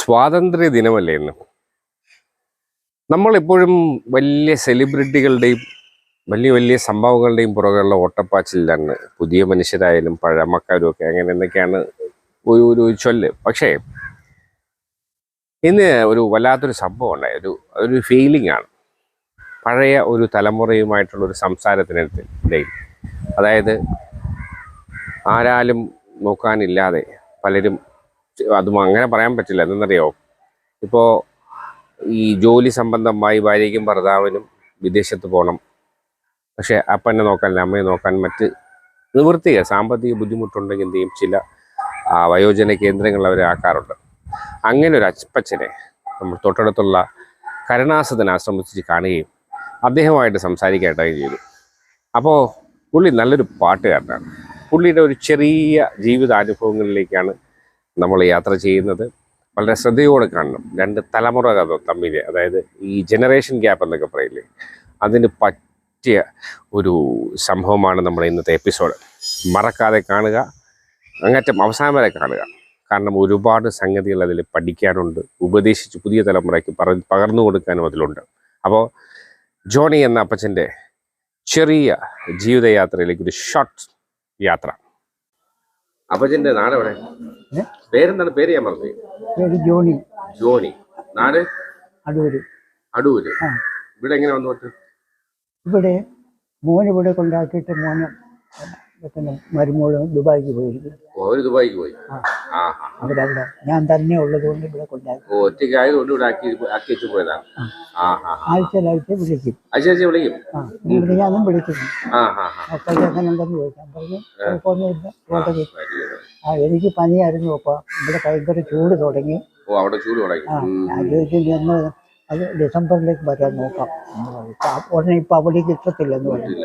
സ്വാതന്ത്ര്യ ദിനമല്ലേ ഇന്ന്. നമ്മളെപ്പോഴും വലിയ സെലിബ്രിറ്റികളുടെയും വലിയ വലിയ സംഭവങ്ങളുടെയും പുറകെയുള്ള ഓട്ടപ്പാച്ചിലാണ്. പുതിയ മനുഷ്യരായാലും പഴമക്കാരും ഒക്കെ അങ്ങനെ എന്തൊക്കെയാണ് ഒരു ചൊല്ല്. പക്ഷേ ഇന്ന് ഒരു വല്ലാത്തൊരു സംഭവം ഉണ്ടായി. ഒരു ഫീലിംഗ് ആണ് പഴയ ഒരു തലമുറയുമായിട്ടുള്ള ഒരു സംസാരത്തിനിടയിൽ. അതായത് ആരാലും നോക്കാനില്ലാതെ പലരും, അതും അങ്ങനെ പറയാൻ പറ്റില്ല, എന്തെന്നറിയോ, ഇപ്പോൾ ഈ ജോലി സംബന്ധമായി ഭാര്യയ്ക്കും ഭർത്താവിനും വിദേശത്ത് പോകണം. പക്ഷേ അപ്പനെ നോക്കാനില്ല, അമ്മയെ നോക്കാൻ മറ്റ് നിവൃത്തിക സാമ്പത്തിക ബുദ്ധിമുട്ടുണ്ടെങ്കിൽ എന്ത് ചെയ്യും, ചില വയോജന കേന്ദ്രങ്ങൾ അവരെ ആക്കാറുണ്ട്. അങ്ങനെ ഒരു അപ്പച്ചനെ നമ്മൾ തൊട്ടടുത്തുള്ള കരുണാസദൻ ആശ്രമത്തിൽ കാണുകയും അദ്ദേഹമായിട്ട് സംസാരിക്കാനായിട്ട് ചെയ്തു. അപ്പോൾ പുള്ളി നല്ലൊരു പാട്ടുകാരനാണ്. പുള്ളിയുടെ ഒരു ചെറിയ ജീവിതാനുഭവങ്ങളിലേക്കാണ് നമ്മൾ യാത്ര ചെയ്യുന്നത്. വളരെ ശ്രദ്ധയോടെ കാണണം. രണ്ട് തലമുറ തമ്മിൽ, അതായത് ഈ ജനറേഷൻ ഗ്യാപ്പ് എന്നൊക്കെ പറയില്ലേ, അതിന് പറ്റിയ ഒരു സംഭവമാണ് നമ്മുടെ ഇന്നത്തെ എപ്പിസോഡ്. മറക്കാതെ കാണുക, അങ്ങറ്റം അവസാനം വരെ കാണുക. കാരണം ഒരുപാട് സംഗതികൾ അതിൽ പഠിക്കാനുണ്ട്, ഉപദേശിച്ച് പുതിയ തലമുറയ്ക്ക് പകർന്നു കൊടുക്കാനും അതിലുണ്ട്. അപ്പോൾ ജോണി എന്ന അപ്പച്ചൻ്റെ ചെറിയ ജീവിതയാത്രയിലേക്ക് ഒരു ഷോർട്ട് യാത്ര. അപ്പച്ചൻ്റെ നാടെവിടെ? പേരെന്താണ്? പേര് ഞാൻ പറഞ്ഞു. ജോണി. ജോണി. നാട് അടൂര്. അടൂര്. ഇവിടെ എങ്ങനെ വന്നു? ഇവിടെ മോന് ഇവിടെ കൊണ്ടാക്കിയിട്ട് മോന് മരുമോള് ദുബായിക്ക് പോയിരിക്കും. ദുബായിക്ക് പോയി. അവരവിടെ ഞാൻ തന്നെ ഉള്ളത് കൊണ്ട് ഇവിടെ കൊണ്ടാക്കി. ഒറ്റയ്ക്കായതുകൊണ്ട് ഇവിടെ ആക്കി വെച്ച് പോയതാണ്. ആഴ്ചയിലാഴ്ച വിളിക്കും. ഞാനും വിളിക്കുന്നു. അപ്പോൾ എങ്ങനെ ഉണ്ടെന്ന് ചോദിക്കാൻ പറഞ്ഞു. കുഴപ്പമൊന്നുമില്ല. എനിക്ക് പനിയായിരുന്നു. അപ്പോൾ ഇവിടെ ഭയങ്കര ചൂട് തുടങ്ങി. ഞാൻ ചോദിച്ചു എന്ന് അത് ഡിസംബറിലേക്ക് വരാൻ നോക്കാം. ഉടനെ ഇപ്പൊ അവിടേക്ക് ഇഷ്ടത്തില്ലെന്ന് പറഞ്ഞു.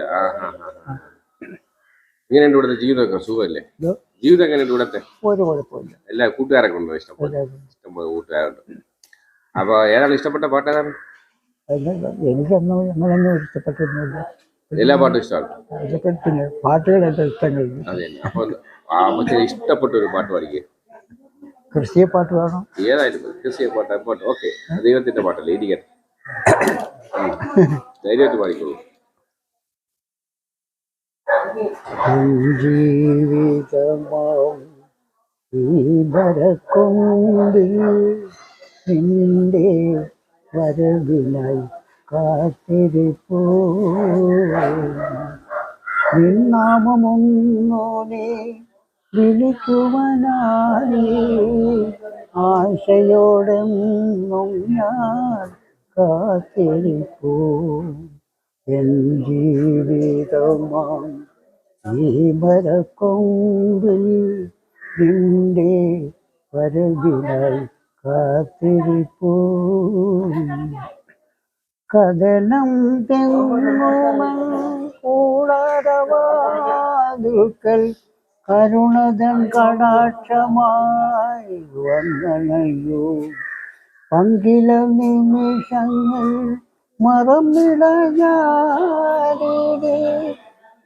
ജീവിതം എങ്ങനെയുണ്ട് ഇവിടത്തെ? ഒരു കുഴപ്പമില്ല. എല്ലാ കൂട്ടുകാരൊക്കെ ഉണ്ടോ? ഇഷ്ടംപോലെ കൂട്ടുകാരുണ്ട്. അപ്പൊ ഏതാണ് ഇഷ്ടപ്പെട്ട പാട്ട്? ഏതാണ്? എനിക്കൊന്നും ഞങ്ങളൊന്നും ഇഷ്ടപ്പെട്ടിരുന്നില്ല. എല്ലാ പാട്ടും ഇഷ്ടമാണ്. പിന്നെ പാട്ടുകളൊക്കെ ഇഷ്ടങ്ങളില്ല. അതെ. അപ്പൊ ഇഷ്ടപ്പെട്ട ഒരു പാട്ട് പാടിക്കേ. ക്രിസ്തീയ പാട്ട് വേണം. ഏതായാലും ക്രിസ്തീയ പാട്ട്. ഓക്കെ, ദൈവത്തിന്റെ പാട്ടല്ലേ, ഇരിക്കട്ടെ. ധൈര്യമായിട്ട് പാടിക്കോളൂ. ജീവിതമാം ഈ വരക്കൊമ്പിൽ നിന്റെ വരവിനായി കാത്തിരിപ്പൂ. നിന്നാമമൊന്നോനെ വിളിക്കുവാനായി ആശയോടെന്നും ഞാൻ കാത്തിരിപ്പൂ. എൻ ജീവിതമാം ഈ മരക്കൊമ്പിൽ നിന്റെ വരവിനായി കാത്തിരിപ്പൂ. കഥനം തെങ്ങുമൻ കൂടാരവാതുക്കൽ കരുണതൻ കടാക്ഷമായി വന്നണയോ. പങ്കില നിമിഷങ്ങൾ മറന്നിടഞ്ഞാരേ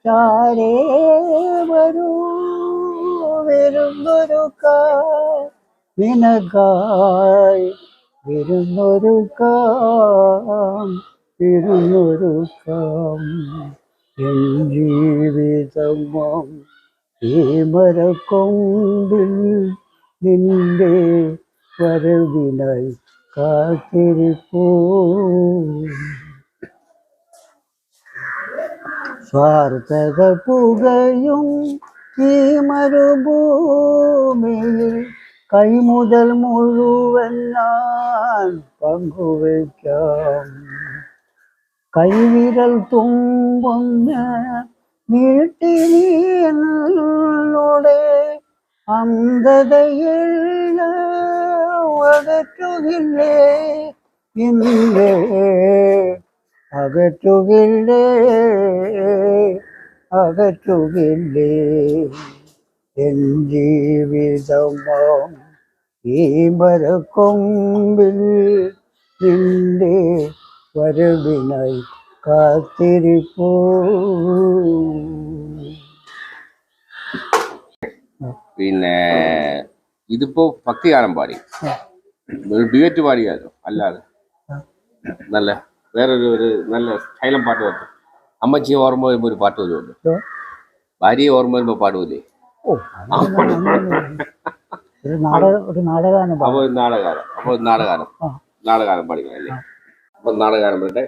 ചാരേ വരൂ വരുന്നൊരു നിനക്കായി വരുന്നൊരു എൻ ജീവിതമാം ഈ മരക്കൊമ്പിൽ നിന്റെ വരവിനായി കാത്തിരിപ്പൂ. സ്വാർത്ഥത പുകയും ഈ മരുഭൂമിയിൽ കൈമുതൽ മുഴുവൻ ഞാൻ പങ്കുവയ്ക്കാം. കൈവിരൽ തുമ്പൊന്ന നീട്ടി നീ എന്നോടെ അന്ധതയെല്ലാം അകറ്റുകില്ലേ ഇല്ലേ അകറ്റുകില്ലേ. എൻ ജീവിതമാം ഈ മരക്കൊമ്പിൽ നിന്റെ വരവിനായി കാത്തിരിപ്പൂ. പിന്നെ ഇതിപ്പോ ഭക്തിഗാനം പാടി, ഒരു ഡ്യുവറ്റ് പാടിയാലോ അല്ലാതെ നല്ല വേറൊരു നല്ല ശൈലം പാട്ട് പാടും. അമ്മച്ചിയെ ഓർമ്മ വരുമ്പോൾ ഒരു പാട്ട് വരുമല്ലോ, ഭാര്യയെ ഓർമ്മ വരുമ്പോൾ പാടൂലേ? ഒരു നാടകാനം അപ്പൊ നാടകാനം പാടിക്കണല്ലേ? അപ്പൊ നാടകാനം പറയട്ടെ.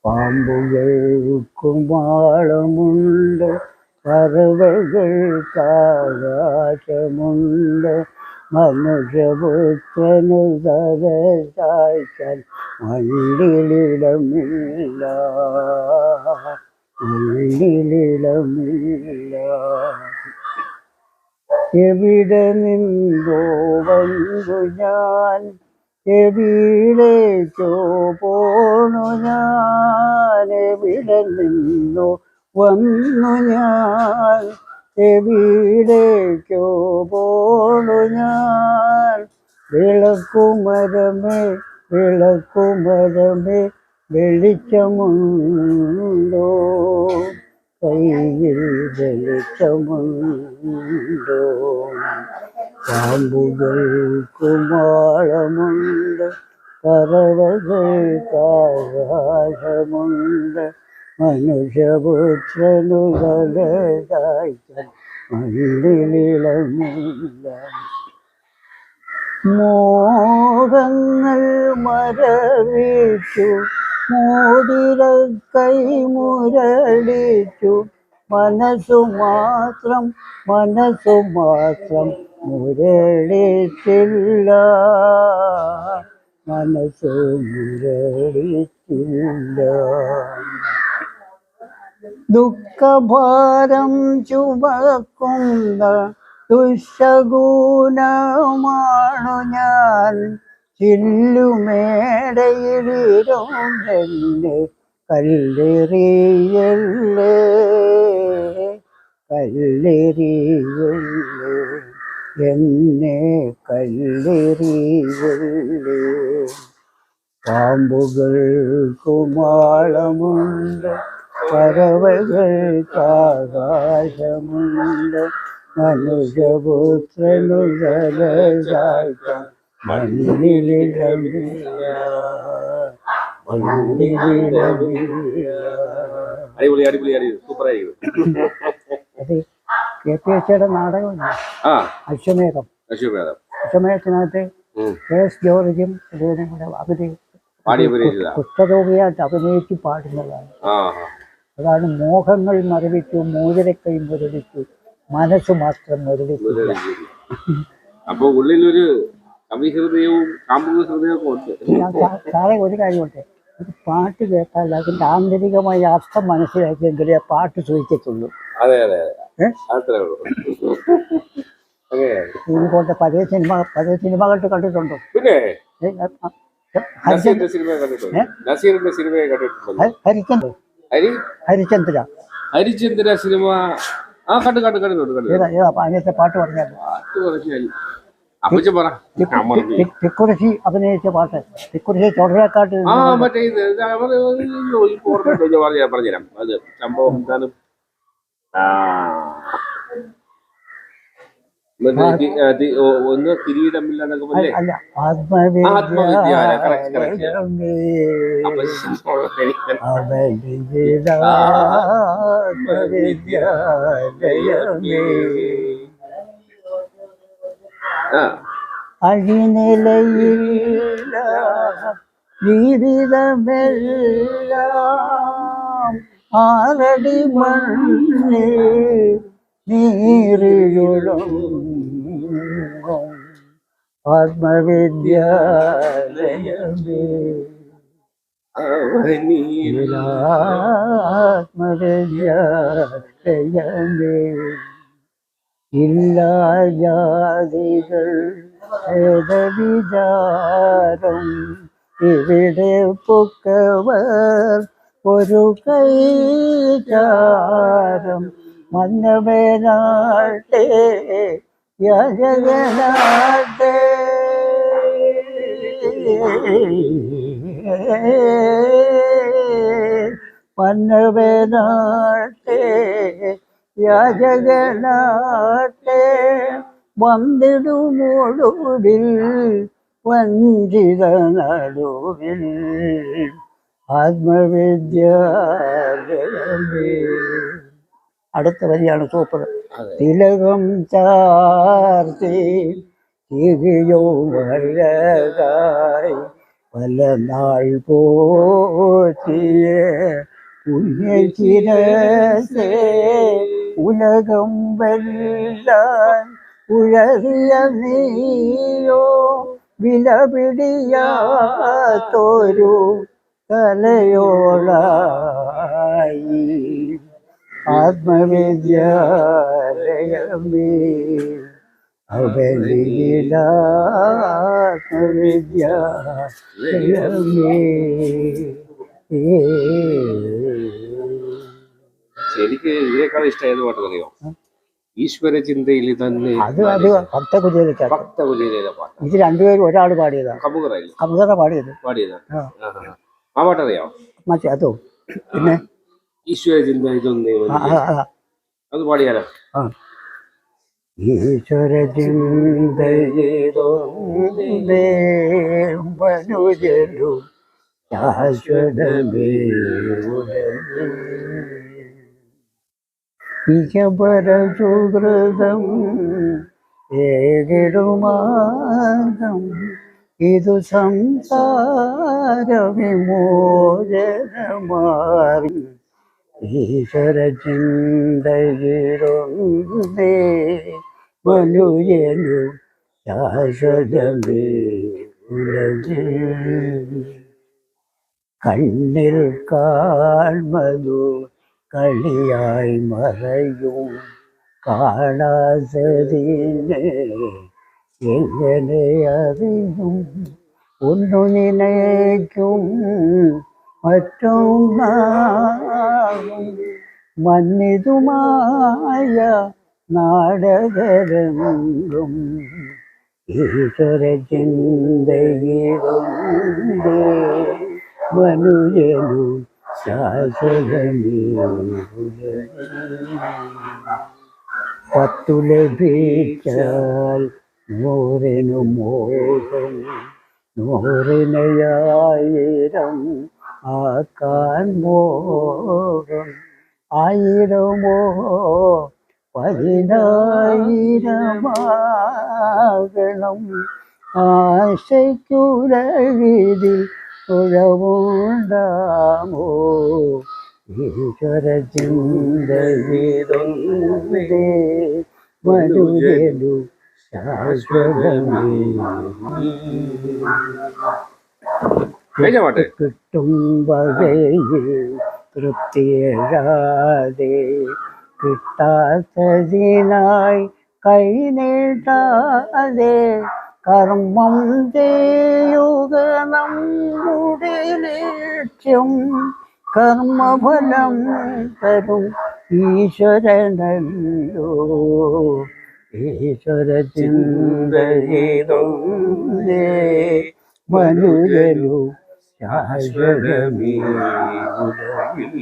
പാമ്പുകൾക്കും വാളമുണ്ട്, പറവകൾക്കാകാശമുണ്ട്, മനുഷ്യപുത്രനു തലചായ്ക്കാൻ മണ്ണിലിടമില്ല, മണ്ണിലിടമില്ല. എവിടെ നിന്നോ വന്നു ഞാൻ, എവിടേക്കോ പോണു ഞാൻ, എവിടെ നിന്നോ വന്നു ഞാൻ, എവിടേക്കോ പോണു ഞാൻ. വിളക്കുമരമേ വിളക്കുമരമേ വെളിച്ചമുണ്ടോ, കയ്യിൽ വെളിച്ചമുണ്ടോ. പാമ്പുകൾക്കുമാളമുണ്ട്, പറവകൾക്കാകാശമുണ്ട്, മനുഷ്യപുത്രനു തലചായ്ക്കാൻ മണ്ണിലിടമില്ല. മോഹങ്ങൾ മരവിച്ചു, മോതിര കൈമുരടിച്ചു, മനസ്സു മാത്രം മുരടിച്ചില്ല, മനസ്സു മുരടിച്ചില്ല. ദുഃഖഭാരം ചുമക്കുന്ന ദുശ്ശകുനമാണു ഞാൻ, ചില്ലുമേടയിലിരുന്നെന്നെ കല്ലെറിയല്ലേ, കല്ലെറിയല്ലേ, എന്നെ കല്ലെറിയല്ലേ. പാമ്പുകൾക്കുമാളമുണ്ട്, പറവകൾക്കാകാശമുണ്ട്, മനുഷ്യപുത്രനു തലചായ്ക്കാൻ മണ്ണിലിടമില്ല, മണ്ണിലിടമില്ല. അത് KPSCയുടെ നാടകമില്ല, അശ്വമേധം. അശ്വമേധത്തിനകത്ത് KS ജോർജും ഇദ്ദേഹം കൂടെ കുഷ്ഠരോഗിയായിട്ട് അഭിനയിച്ച് പാടുന്നതാണ്. അതാണ് മോഹങ്ങൾ മരവിച്ചു, മോതിരക്കൈ മുരടിച്ചു, മനസ്സ് മാത്രം മുരടിച്ചില്ല. അപ്പൊ ഉള്ളിലൊരു കവിഹൃദയവും കാമ്പുക ഹൃദയവും ഉണ്ട്. സാറേ ഒരു കാര്യമുണ്ട്, ഒരു പാട്ട് കേട്ടാൽ അതിന്റെ ആന്തരികമായ അർത്ഥം മനസ്സിലാക്കിയെങ്കിലേ ആ പാട്ട് സൂചിക്കത്തുള്ളൂ. അതെ അതെ അത്രേ ഉള്ളൂ. ഇതിനെക്കൊണ്ട് പഴയ സിനിമകൾ കണ്ടിട്ടുണ്ടോ? പിന്നെ ഹരിചന്ദ്ര സിനിമ അതിനകത്തെ പാട്ട് പറഞ്ഞാൽ തിക്കുറിശി അഭിനയിച്ച പാട്ട്, തിക്കുറിശി ചുടലക്കാട്ട്. പറഞ്ഞുതരാം അത് സംഭവം എന്താണ്. ഒന്ന് കിരീടമില്ല എന്നൊക്കെ പറഞ്ഞേ. അഴിനിലയില്ല ജീവിതമെല്ലാം ആറടി മണ്ണിൽ നീറിയൊഴും ആത്മവിദ്യാലയമേ, ആത്മവിദ്യാലയമേ. ഇല്ലാ ജാതികൾ ഭേദവിചാരം ഇവിടെ പൊക്കവർ ഒരു കൈചാരം മന്നവേനാട്ടെ യജനാട്ടെ മന്നവേനാട്ടെ യജനാട്ടെ വന്നിടുമൊടുവിൽ വഞ്ചിത നടുവിൽ ആത്മവിദ്യാലയമേ. അടുത്ത വരിയാണ് സൂപ്പർ. തിലകം ചാർത്തി തിരിയോ വരകായി പല നാൾ പോറ്റിയ പുണ്യചിരസേ ഉലകം വെല്ലാൻ ഉഴറിയ നീയോ വിലപിടിയാത്തൊരു കലയോളായി ആത്മവിദ്യാലയമേ അവനിലാത്മവിദ്യാലയമേ. എനിക്ക് ഇതിനേക്കാൾ ഇഷ്ടം ഏത് പാട്ടെന്നറിയോ? ഈശ്വര ചിന്തയിൽ തന്നെ അത് ഭക്തകുചേരിക്കാണ്. ഭക്തകുചേരിയിലെ പാട്ട്. ഇത് രണ്ടുപേരും ഒരാൾ പാടിയതാണ്. കമുകറ പാടിയത്. ആ പാട്ടറിയോ? മറ്റേ അതോ പിന്നെ ഈശ്വര ചിന്ത ഇതൊന്നേ അത് പാടിയാലോ? ഈശ്വര ചിന്തയിതൊന്നേ മനുജനു ശാശ്വതമേ സുഹൃതം ഏകിടുമാർഗം ഇതു സംസാര വിമോചനമാറി ഈശ്വര ചിന്തയിലൊന്നേ മനുജനു ശാശ്വതമേ ഉലകിൽ. കണ്ണിൽ കാൺമതു കളിയായി മറയും കാണാതതിനെ എങ്ങനെ അറിയും? ഒന്നു നിനയ്ക്കും മറ്റൊന്നാകും മന്നിതുമായ നാടകരംഗം. ഈശ്വര ചിന്തയിലൊന്നേ മനുജനു ശാശ്വതമേ പത്തു ലഭിച്ചാൽ നൂറിനു മോഹം നൂറിനയായിരം ആക്കാൻ മോഹം ആയിരമോ പതിനായിരമാകണം ആശയ്ക്കുരവിധി ഉഴവുണ്ടാമോ? ഈശ്വര ചിന്തയിതൊന്നേ മനുജനു ശാശ്വതമേ. കിട്ടും വകയിൽ തൃപ്തിയരാതെ കിട്ടാത്തതിനായി കൈ നീട്ടാതെ കർമ്മം ചെയ്യുക നമ്മുടെ ലക്ഷ്യം. കർമ്മഫലം തരും ഈശ്വരനല്ലോ. ഈശ്വര ചിന്തയിതൊന്നേ മനുജനു ശാശ്വതമേ ഉലകിൽ.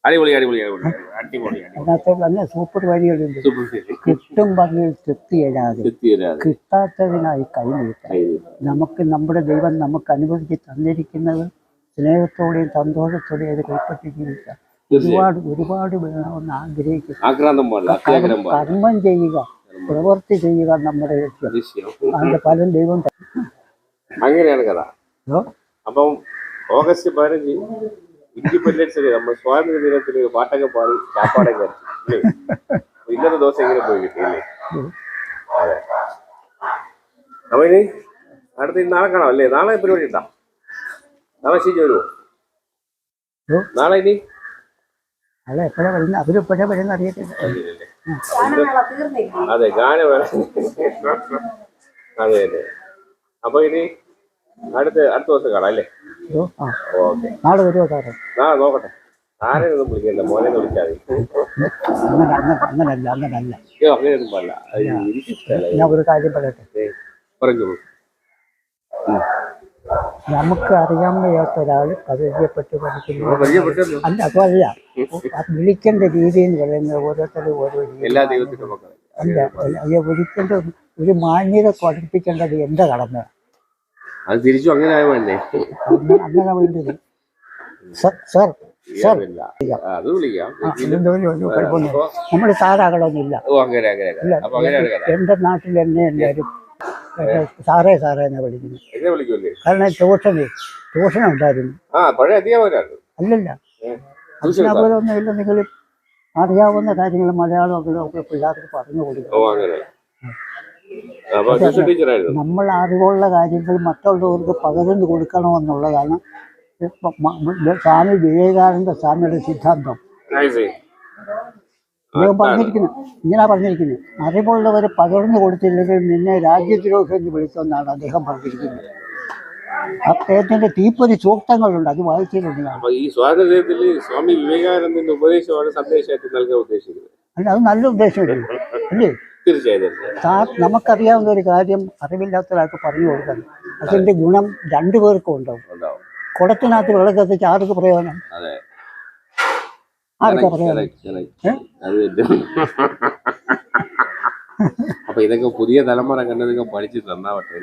അടിപൊളി അടിപൊളി അടിപൊളി അടിപൊളി. അതിനകത്ത് നല്ല സൂപ്പർ വരികളുണ്ട്. കിട്ടും വകയിൽ തൃപ്തിയിടാതെ കിട്ടാത്തതിനായി കൈനീട്ടാം. നമുക്ക് നമ്മുടെ ദൈവം നമുക്ക് അനുവദിച്ച് തന്നിരിക്കുന്നത് സ്നേഹത്തോടെയും സന്തോഷത്തോടെയും അത് കൈപ്പറ്റി ജീവിക്കാം. ഒരുപാട് ഒരുപാട് വേണമെന്ന് ആഗ്രഹിക്കുക. കർമ്മം ചെയ്യുക, പ്രവൃത്തി ചെയ്യുക നമ്മുടെ ലക്ഷ്യം. അതിന്റെ ഫലം ദൈവം. അങ്ങനെയാണ് കഥ. അപ്പം ഓഗസ്റ്റ് 15 ഇൻഡിപെൻഡൻസ് ഡേ, നമ്മൾ സ്വാതന്ത്ര്യ ദിനത്തിന് പാട്ടൊക്കെ പാടി ചാപ്പാടൊക്കെ അല്ലേ? ഇന്നത്തെ ദിവസം ഇങ്ങനെ പോയി കിട്ടിയില്ലേ? അതെ. അപ്പൊ ഇനി അടുത്ത നാളെ കാണാം അല്ലേ? നാളെ പരിപാടി ഉണ്ടാ? നാളെ ശരി വരുമോ? നാളെ ഇനി അവരെപ്പോഴാ വരുന്ന അറിയത്തില്ല. അതെ, ഗാനം അതെ അതെ. അപ്പൊ ഇനി അടുത്ത ദിവസം കാണാം അല്ലേ? ഓ ആ ഓക്കെ. നാളെ വരുമോ സാറേ? നോക്കട്ടെ. ആരെയൊന്നും വിളിക്കണ്ട, മോനെ വിളിച്ചാൽ അങ്ങനല്ല അങ്ങനല്ല. അങ്ങനെയൊന്നും പാടില്ല. ഞാൻ ഒരു കാര്യം പറയട്ടെ. പറഞ്ഞോളൂ. നമുക്ക് അറിയാൻ വയ്യാത്ത ഒരാൾ പരിചയപ്പെട്ട് പഠിക്കുന്നു. അല്ല അതല്ല, വിളിക്കേണ്ട രീതി എന്ന് പറയുന്നത് ഓരോരുത്തരും ഓരോ രീതി. എല്ലാ ദൈവത്തിനും അല്ല, വിളിക്കേണ്ട ഒരു മാന്യത പഠിപ്പിക്കേണ്ടത് എൻ്റെ കടമ. അത് തിരിച്ചു അങ്ങനെ വേണ്ടേ? അങ്ങനെ വേണ്ടത്. സാർ അത് വിളിക്കാം. നമ്മുടെ സാറാകളൊന്നുമില്ല. എൻ്റെ നാട്ടിൽ എന്നെ എല്ലാവരും സാറേ എന്ന് വിളിക്കുന്നു. കാരണം ട്യൂഷൻ ഉണ്ടായിരുന്നു. അല്ലല്ല, അധ്യാപകരൊന്നും ഇല്ലെന്നെങ്കിലും അറിയാവുന്ന കാര്യങ്ങൾ മലയാളമൊക്കെ ഒക്കെ പിള്ളേർക്ക് പറഞ്ഞു കൊടുക്കും. നമ്മൾ അറിവുള്ള കാര്യങ്ങൾ മറ്റുള്ളവർക്ക് പകർന്നു കൊടുക്കണമെന്നുള്ളതാണ് സ്വാമി വിവേകാനന്ദ സ്വാമിയുടെ സിദ്ധാന്തം. അദ്ദേഹം പറഞ്ഞിരിക്കുന്നത് അറിവുള്ളവർ പകർന്നു കൊടുത്തില്ലെങ്കിൽ നിന്നെ രാജ്യദ്രോഹം എന്ന് വിളിക്കുമെന്നാണ് അദ്ദേഹം പറഞ്ഞിരിക്കുന്നത്. അദ്ദേഹത്തിന്റെ തീപ്പൊരി സൂക്തങ്ങളുണ്ട്, അത് വായിച്ചിട്ടുണ്ട്. ഈ സ്വാതന്ത്ര്യത്തിൽ സ്വാമി വിവേകാനന്ദന്റെ ഉപദേശമാണ് സന്ദേശമായിട്ട് നൽകാൻ ഉദ്ദേശിക്കുന്നത്. അല്ല, അത് നല്ല ഉദ്ദേശമല്ലേ അല്ലേ? തീർച്ചയായും നമുക്കറിയാവുന്ന ഒരു കാര്യം അറിവില്ലാത്ത ഒരാൾക്ക് പറഞ്ഞു കൊടുക്കണം. അതിന്റെ ഗുണം രണ്ടുപേർക്കും ഉണ്ടാവും. കുടത്തിനകത്ത് വെള്ളം കത്തിച്ച് ആർക്ക് പ്രയോജനം? ആർക്കാ പ്രയോജനം? അപ്പൊ ഇതൊക്കെ പുതിയ തലമുറ കണ്ടതൊക്കെ പഠിച്ചു തന്നാവട്ടെ.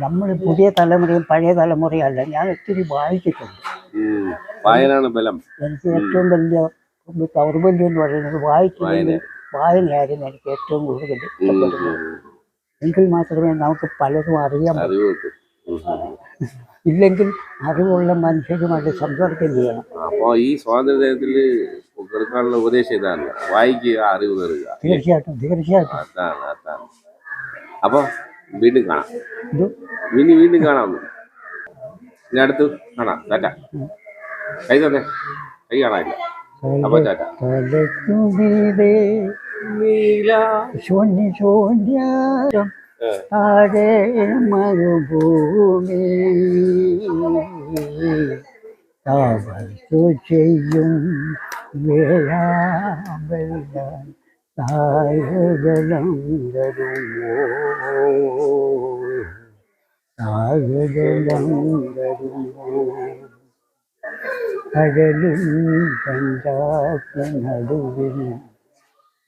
നമ്മൾ പുതിയ തലമുറയും പഴയ തലമുറയും അല്ല, ഞാൻ ഒത്തിരി വായിച്ചിട്ടുണ്ട്. വായനാണ് ബലം. എനിക്ക് ഏറ്റവും വലിയ ദൗർബല്യം എന്ന് പറയുന്നത് വായനയായിരുന്നു എനിക്ക് ഏറ്റവും കൂടുതൽ ഇഷ്ടപ്പെടുന്നത്. എങ്കിൽ മാത്രമേ നമുക്ക് പലതും അറിയാൻ പറ്റൂ. ഇല്ലെങ്കിൽ അറിവുള്ള മനുഷ്യരുമായിട്ട് സമ്പർക്കം ചെയ്യണം. അപ്പൊ ഈ സ്വാതന്ത്ര്യത്തിൽ കൊടുക്കാനുള്ള ഉപദേശം ഇതാണ്, വായിക്കുക, അറിവ് നേടുക. തീർച്ചയായിട്ടും. അതാണ്. അപ്പൊ വീണ്ടും കാണാം. വീണ്ടും കാണാം. ഇനി അടുത്ത് കാണാം. ടാറ്റ. കൈ തന്നെ, കൈ കാണാനില്ല. അപ്പൊ ടാറ്റ. താഴെ മരുഭൂമി തപസ്സു ചെയ്യും വേഴാമ്പെല്ലാം താഴെജലം തരുമോ, താഴെജലം തരുമോ. കടലിൽ പഞ്ചാക്ക് നടുവിൽ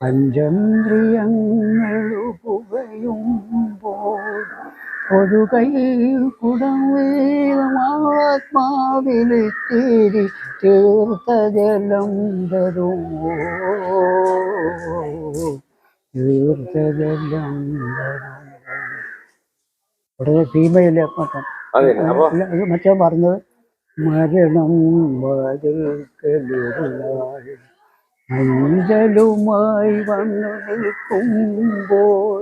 പഞ്ചേന്ദ്രിയങ്ങളു പുകയുമ്പോൾ ഒരു കൈ കുടം വേദമാത്മാവിലിത്തിരി തീർത്ഥജലം തരുമോ, തീർത്ഥജലം തരുമോ. ഉടനെ ഭീമയിലെ മറ്റേ പറഞ്ഞത് മരണം വാതിൽക്കലിരുന്നാൾ അഞ്ചലുമായി വന്നു നിൽക്കുമ്പോൾ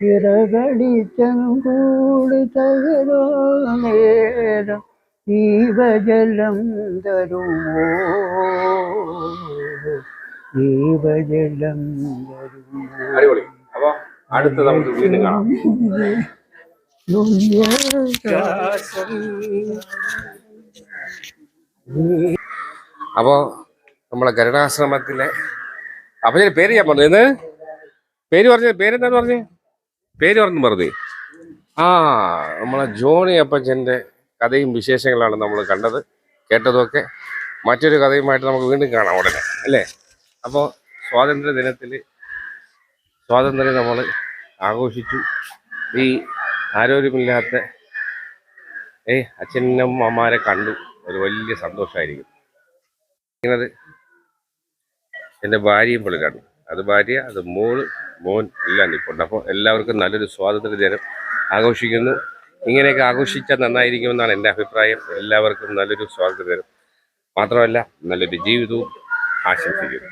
ചിറകടിച്ചൂടി തകരോ നേരം ജീവജലം തരുമോ, ജീവജലം തരുമോ. അടുത്ത നമുക്ക് വീണ്ടും കാണാം. അപ്പോ നമ്മളെ ഗരുഡാശ്രമത്തിലെ അപ്പച്ചന്റെ പേര് ഞാൻ പറഞ്ഞു. പേരെന്താന്ന് പറഞ്ഞു? പേര് പറഞ്ഞു. നമ്മളെ ജോണി അപ്പച്ചന്റെ കഥയും വിശേഷങ്ങളാണ് നമ്മൾ കണ്ടത്, കേട്ടതൊക്കെ. മറ്റൊരു കഥയുമായിട്ട് നമുക്ക് വീണ്ടും കാണാം ഉടനെ, അല്ലേ? അപ്പോൾ സ്വാതന്ത്ര്യ ദിനത്തിൽ സ്വാതന്ത്ര്യം നമ്മൾ ആഘോഷിച്ചു. ഈ ആരോഗ്യമില്ലാത്ത അച്ഛനും അമ്മമാരെ കണ്ടു, ഒരു വലിയ സന്തോഷമായിരിക്കും. ഇങ്ങനെ എൻ്റെ ഭാര്യയും പുള്ളി കണ്ടു. അത് ഭാര്യ, അത് മോൻ എല്ലാം നിൽപ്പുണ്ട്. അപ്പോൾ എല്ലാവർക്കും നല്ലൊരു സ്വാതന്ത്ര്യ ദിനം ആഘോഷിക്കുന്നു. ഇങ്ങനെയൊക്കെ ആഘോഷിച്ചാൽ നന്നായിരിക്കുമെന്നാണ് എൻ്റെ അഭിപ്രായം. എല്ലാവർക്കും നല്ലൊരു സ്വാതന്ത്ര്യ ദിനം മാത്രമല്ല നല്ലൊരു ജീവിതവും ആശംസിക്കുന്നു.